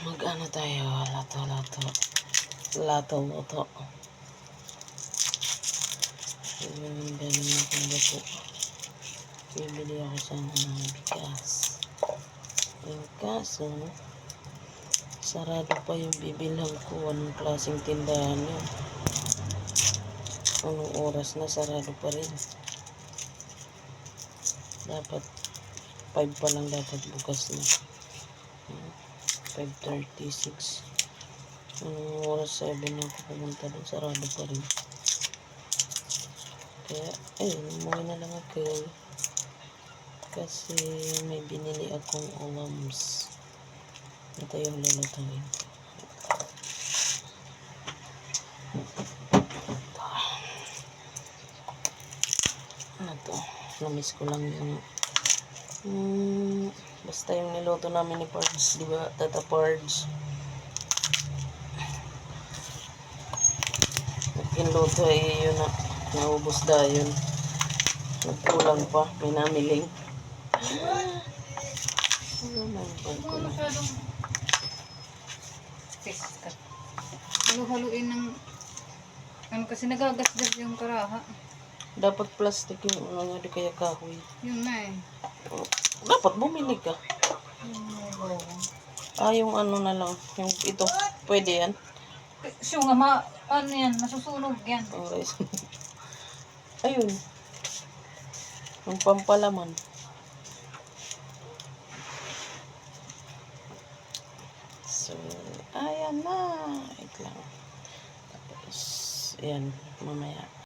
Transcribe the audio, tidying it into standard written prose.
Mag-ano tayo? Lato. Ganun na kung po. Bibili ako sana ng bigas. Yung kaso, sarado pa yung bibilhan ko. Anong klaseng tindahan yun? Anong oras na sarado pa rin? Dapat 5 pa lang dapat bukas na. 5:36. Anong oras 7 na ako pumunta doon, sarado pa rin. Kaya, ayun, umuwi na lang ako. Kasi may binili akong ulams. Ito yung lulutuin. Ano to? Namiss ko lang yung basta yung niluto namin ni Pards, di ba? Tata Pards. Nagkinluto ay yun na. Naubos dahil. Nagkulang pa. May namiling. Halu-haluin ng ano kasi nagagasgas yung karaha. Dapat plastic yung ano, di kaya kahoy. Yun na eh. Dapat bumili ka. Yung ano na lang. Yung ito. Pwede yan. Siyo nga ano yan, masusunog yan. Okay. Ayun. Yung pampalaman. So, ayan na. Wait lang. Tapos, ayan, mamaya.